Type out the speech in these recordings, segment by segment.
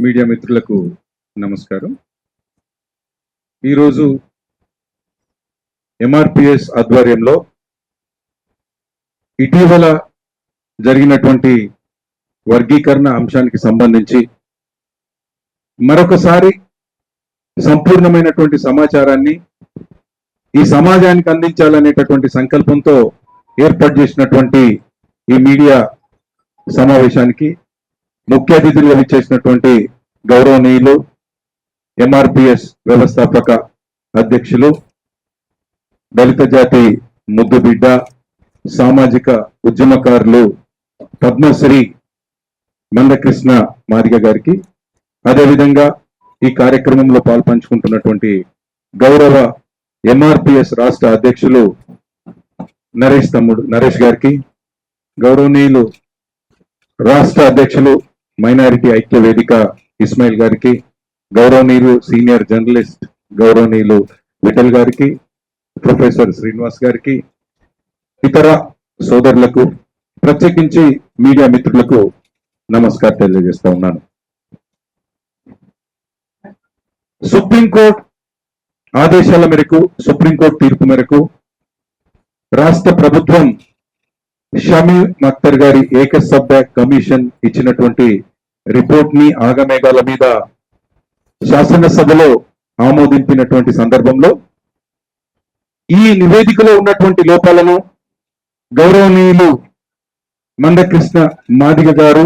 Media మిత్రులకు నమస్కారం. ఈరోజు ఎంఆర్పిఎస్ ఆధ్వర్యంలో ఇటీవల జరిగినటువంటి వర్గీకరణ అంశానికి సంబంధించి మరొకసారి సంపూర్ణమైనటువంటి సమాచారాన్ని ఈ సమాజానికి అందించాలనేటటువంటి సంకల్పంతో ఏర్పాటు చేసినటువంటి ఈ మీడియా సమావేశానికి ముఖ్య అతిథులుగా విచ్చేసినటువంటి గౌరవనీయులు ఎంఆర్పిఎస్ వ్యవస్థాపక అధ్యక్షులు, దళిత జాతి ముద్దుబిడ్డ, సామాజిక ఉద్యమకారులు పద్మశ్రీ మందకృష్ణ మాదిగ గారికి, అదేవిధంగా ఈ కార్యక్రమంలో పాల్పంచుకుంటున్నటువంటి గౌరవ ఎంఆర్పిఎస్ రాష్ట్ర అధ్యక్షులు నరేష్ గారికి, గౌరవనీయులు రాష్ట్ర అధ్యక్షులు మైనారిటీ ఐక్య వేదిక ఇస్మాయిల్ గారికి, గౌరవనీయులు సీనియర్ జర్నలిస్ట్ గౌరవనీయులు విఠల్ గారికి, ప్రొఫెసర్ శ్రీనివాస్ గారికి, ఇతర సోదరులకు, ప్రత్యేకించి మీడియా మిత్రులకు నమస్కారం తెలియజేస్తా ఉన్నాను. సుప్రీంకోర్టు ఆదేశాల మేరకు, సుప్రీంకోర్టు తీర్పు మేరకు రాష్ట్ర ప్రభుత్వం షమీమ్ అఖ్తర్ గారి ఏకసభ్య కమిషన్ ఇచ్చినటువంటి రిపోర్ట్ ని ఆగమేఘాల మీద శాసనసభలో ఆమోదించినటువంటి సందర్భంలో ఈ నివేదికలో ఉన్నటువంటి లోపాలను గౌరవనీయులు మందకృష్ణ మాదిగ గారు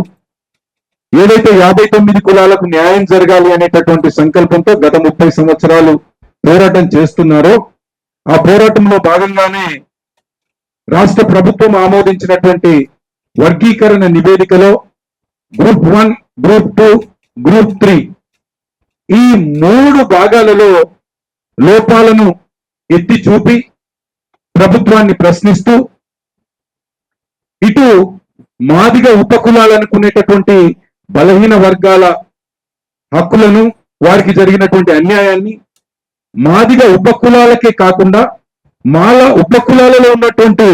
ఏదైతే 59 కులాలకు న్యాయం జరగాలి అనేటటువంటి సంకల్పంతో గత 30 సంవత్సరాలు పోరాటం చేస్తున్నారో ఆ పోరాటంలో భాగంగానే రాష్ట్ర ప్రభుత్వం ఆమోదించినటువంటి వర్గీకరణ నివేదికలో గ్రూప్ 1, గ్రూప్ 2, గ్రూప్ 3 ఈ 3 భాగాలలో లోపాలను ఎత్తి చూపి ప్రభుత్వాన్ని ప్రశ్నిస్తూ ఇటు మాదిగ ఉపకులాలనుకునేటటువంటి బలహీన వర్గాల హక్కులను, వారికి జరిగినటువంటి అన్యాయాన్ని, మాదిగ ఉపకులాలకే కాకుండా మాల ఉపకులాలలో ఉన్నటువంటి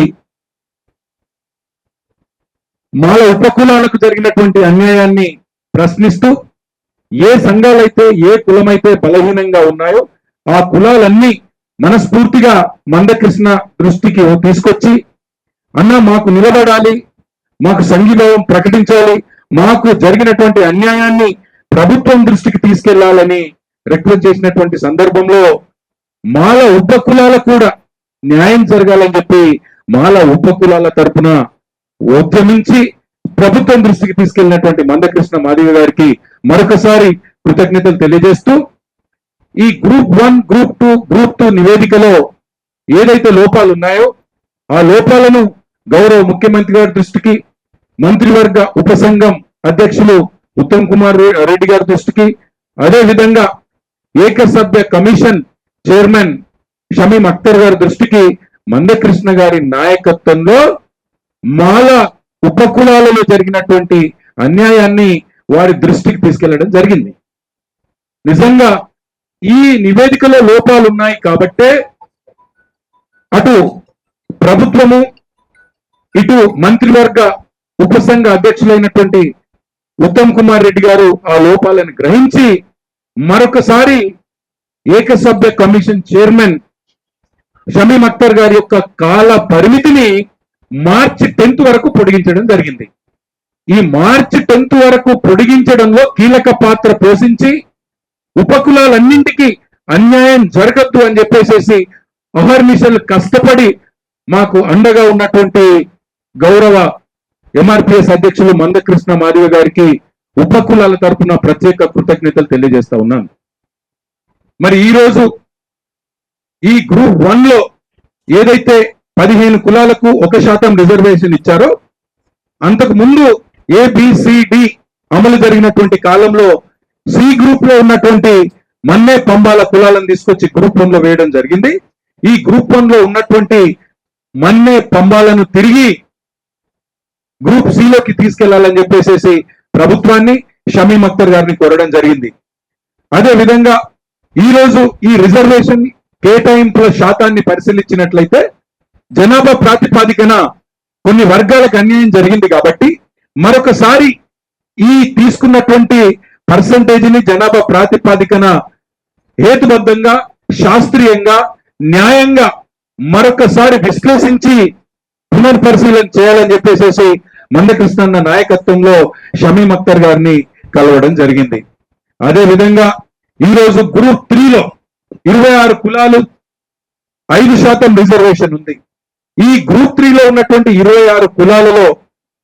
మాల ఉపకులాలకు జరిగినటువంటి అన్యాయాన్ని ప్రశ్నిస్తూ ఏ సంఘాలైతే, ఏ కులమైతే బలహీనంగా ఉన్నాయో ఆ కులాలన్నీ మనస్ఫూర్తిగా మందకృష్ణ దృష్టికి తీసుకొచ్చి, అన్న మాకు నిలబడాలి, మాకు సంఘీభావం ప్రకటించాలి, మాకు జరిగినటువంటి అన్యాయాన్ని ప్రభుత్వం దృష్టికి తీసుకెళ్లాలని రిక్వెస్ట్ చేసినటువంటి సందర్భంలో మాల ఉపకులాల కూడా న్యాయం జరగాలని చెప్పి మాల ఉపకులాల తరపున ఉద్యమించి ప్రభుత్వం దృష్టికి తీసుకెళ్లినటువంటి మందకృష్ణ మాదిగ గారికి మరొకసారి కృతజ్ఞతలు తెలియజేస్తూ, ఈ గ్రూప్ 1, గ్రూప్ 2, గ్రూప్ 2 నివేదికలో ఏదైతే లోపాలు ఉన్నాయో ఆ లోపాలను గౌరవ ముఖ్యమంత్రి గారి దృష్టికి, మంత్రివర్గ ఉపసంఘం అధ్యక్షులు ఉత్తమ్ కుమార్ రెడ్డి గారి దృష్టికి, అదేవిధంగా ఏకసభ్య కమిషన్ చైర్మన్ షమీమ్ అఖ్తర్ గారి దృష్టికి మందకృష్ణ గారి నాయకత్వంలో మాల ఉపకులాలలో జరిగినటువంటి అన్యాయాన్ని వారి దృష్టికి తీసుకెళ్లడం జరిగింది. నిజంగా ఈ నివేదికలో లోపాలు ఉన్నాయి కాబట్టే అటు ప్రభుత్వము, ఇటు మంత్రివర్గ ఉపసంఘ అధ్యక్షులైనటువంటి ఉత్తమ్ కుమార్ రెడ్డి గారు ఆ లోపాలను గ్రహించి మరొకసారి ఏకసభ్య కమిషన్ చైర్మన్ షమీమ్ అఖ్తర్ గారి యొక్క కాల పరిమితిని మార్చి 10th వరకు పొడిగించడం జరిగింది. ఈ మార్చి 10th వరకు పొడిగించడంలో కీలక పాత్ర పోషించి ఉపకులాలన్నింటికీ అన్యాయం జరగద్దు అని చెప్పేసి అహర్నిశలు కష్టపడి మాకు అండగా ఉన్నటువంటి గౌరవ ఎంఆర్పిఎస్ అధ్యక్షులు మందకృష్ణ మాదిగ గారికి ఉపకులాల తరపున ప్రత్యేక కృతజ్ఞతలు తెలియజేస్తా ఉన్నాను. మరి ఈరోజు ఈ గ్రూప్ 1 లో ఏదైతే 15 కులాలకు 1% రిజర్వేషన్ ఇచ్చారో, అంతకు ముందు ABCD అమలు జరిగినటువంటి కాలంలో సి గ్రూప్ లో ఉన్నటువంటి మన్నే పంబాల కులాలను తీసుకొచ్చి గ్రూప్ 1 లో వేయడం జరిగింది. ఈ గ్రూప్ 1 లో ఉన్నటువంటి మన్నే పంబాలను తిరిగి గ్రూప్ సి లోకి తీసుకెళ్లాలని చెప్పేసి ప్రభుత్వాన్ని, షమీమ్ అఖ్తర్ గారిని కోరడం జరిగింది. అదే విధంగా ఈరోజు ఈ రిజర్వేషన్ కేటాయింపుల శాతాన్ని పరిశీలించినట్లయితే జనాభా ప్రాతిపాదికన కొన్ని వర్గాలకు అన్యాయం జరిగింది కాబట్టి మరొకసారి ఈ తీసుకున్నటువంటి పర్సంటేజ్ ని జనాభా ప్రాతిపాదికన హేతుబద్ధంగా శాస్త్రీయంగా న్యాయంగా మరొకసారి విశ్లేషించి పునర్పరిశీలన చేయాలని చెప్పేసి మందకృష్ణన్న నాయకత్వంలో షమీం అఖ్తర్ గారిని కలవడం జరిగింది. అదే విధంగా ఈరోజు గ్రూప్ 3లో 26 కులాలు 5% రిజర్వేషన్ ఉంది. ఈ గ్రూప్ 3లో ఉన్నటువంటి 26 కులాలలో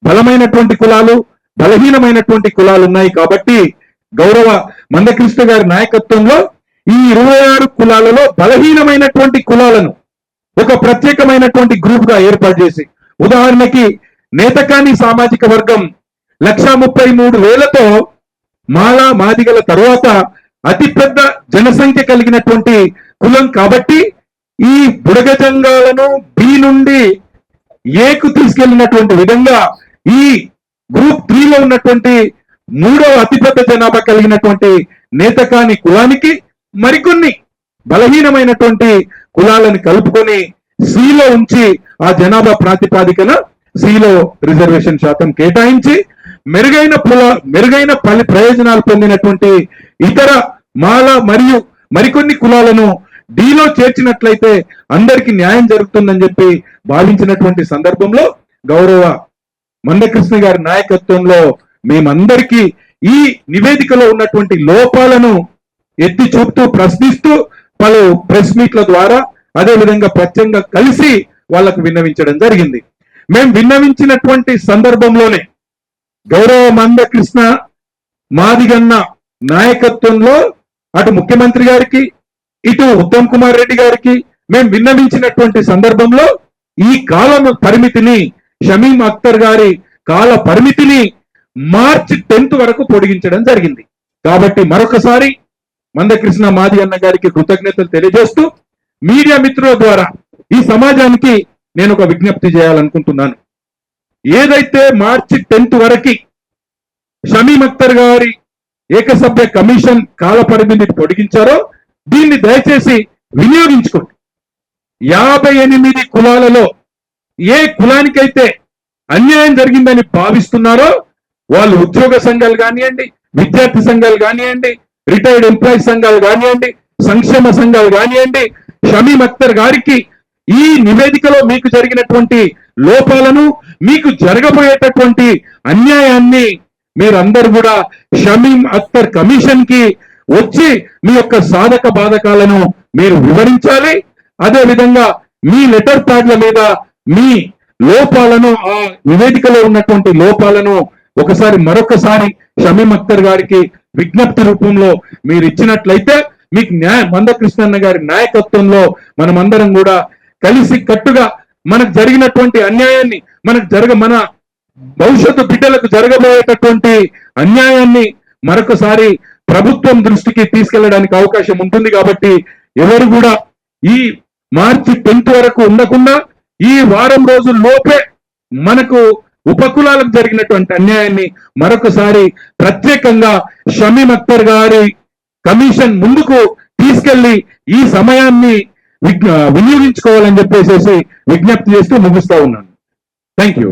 బలమైనటువంటి కులాలు బలహీనమైనటువంటి కులాలు ఉన్నాయి. కాబట్టి గౌరవ మందకృష్ణ గారి నాయకత్వంలో ఈ 26 కులాలలో బలహీనమైనటువంటి కులాలను ఒక ప్రత్యేకమైనటువంటి గ్రూప్ గా ఏర్పాటు చేసి, ఉదాహరణకి నేతకాని సామాజిక వర్గం 1,33,000తో మాలా మాదిగల తరువాత అతిపెద్ద జనసంఖ్య కలిగినటువంటి కులం. కాబట్టి ఈ బుడగజంగాలను బి నుండి ఏకు తీసుకెళ్లినటువంటి విధంగా ఈ గ్రూప్ 3లో ఉన్నటువంటి 3వ అతిపెద్ద జనాభా కలిగినటువంటి నేతకాని కులానికి మరికొన్ని బలహీనమైనటువంటి కులాలను కలుపుకొని సిలో ఉంచి ఆ జనాభా ప్రాతిపాదికన సిలో రిజర్వేషన్ శాతం కేటాయించి మెరుగైన ప్రయోజనాలు పొందినటువంటి ఇతర మాల మరియు మరికొన్ని కులాలను డిలో చేర్చినట్లయితే అందరికీ న్యాయం జరుగుతుందని చెప్పి భావించినటువంటి సందర్భంలో గౌరవ మందకృష్ణ గారి నాయకత్వంలో మేమందరికీ ఈ నివేదికలో ఉన్నటువంటి లోపాలను ఎత్తి చూపుతూ ప్రశ్నిస్తూ పలు ప్రెస్ మీట్ల ద్వారా అదేవిధంగా ప్రత్యేకంగా కలిసి వాళ్ళకు విన్నవించడం జరిగింది. మేము విన్నవించినటువంటి సందర్భంలోనే గౌరవ మందకృష్ణ మాదిగన్న నాయకత్వంలో అటు ముఖ్యమంత్రి గారికి ఇటు ఉత్తమ్ కుమార్ రెడ్డి గారికి మేము విన్నవించినటువంటి సందర్భంలో ఈ కాల పరిమితిని షమీం అఖ్తర్ గారి కాల పరిమితిని మార్చి 10th వరకు పొడిగించడం జరిగింది. కాబట్టి మరొకసారి మందకృష్ణ మాది అన్న గారికి కృతజ్ఞతలు తెలియజేస్తూ మీడియా మిత్రుల ద్వారా ఈ సమాజానికి నేను ఒక విజ్ఞప్తి చేయాలనుకుంటున్నాను. ఏదైతే మార్చి 10th వరకు షమీం అఖ్తర్ గారి ఏకసభ్య కమిషన్ కాల పరిమితిని పొడిగించారో దీన్ని దయచేసి వినియోగించుకోండి. 58 కులాలలో ఏ కులానికైతే అన్యాయం జరిగిందని భావిస్తున్నారో వాళ్ళు ఉద్యోగ సంఘాలు కానివ్వండి, విద్యార్థి సంఘాలు కానివ్వండి, రిటైర్డ్ ఎంప్లాయీస్ సంఘాలు కానివ్వండి, సంక్షేమ సంఘాలు కానివ్వండి, షమీం అఖ్తర్ గారికి ఈ నివేదికలో మీకు జరిగినటువంటి లోపాలను మీకు జరగబోయేటటువంటి అన్యాయాన్ని మీరందరూ కూడా షమీం అఖ్తర్ కమిషన్ కి వచ్చి మీ యొక్క సాధక బాధకాలను మీరు వివరించాలి. అదే విధంగా మీ లెటర్ ప్యాడ్ల మీద మీ లోపాలను ఆ నివేదికలో ఉన్నటువంటి లోపాలను మరొకసారి షమీం అఖ్తర్ గారికి విజ్ఞప్తి రూపంలో మీరు ఇచ్చినట్లయితే మీకు మందకృష్ణన్న గారి నాయకత్వంలో మనమందరం కూడా కలిసి కట్టుగా మనకు జరిగినటువంటి అన్యాయాన్ని మన భవిష్యత్తు బిడ్డలకు జరగబోయేటటువంటి అన్యాయాన్ని మరొకసారి ప్రభుత్వం దృష్టికి తీసుకెళ్లడానికి అవకాశం ఉంటుంది. కాబట్టి ఎవరు కూడా ఈ మార్చి 10th వరకు ఉండకుండా ఈ వారం రోజుల లోపే మనకు ఉపకులాలకు జరిగినటువంటి అన్యాయాన్ని మరొకసారి ప్రత్యేకంగా షమీం అఖ్తర్ గారి కమిషన్ ముందుకు తీసుకెళ్లి ఈ సమయాన్ని వినియోగించుకోవాలని చెప్పేసి విజ్ఞప్తి చేస్తూ ముగిస్తా ఉన్నాను. Thank you.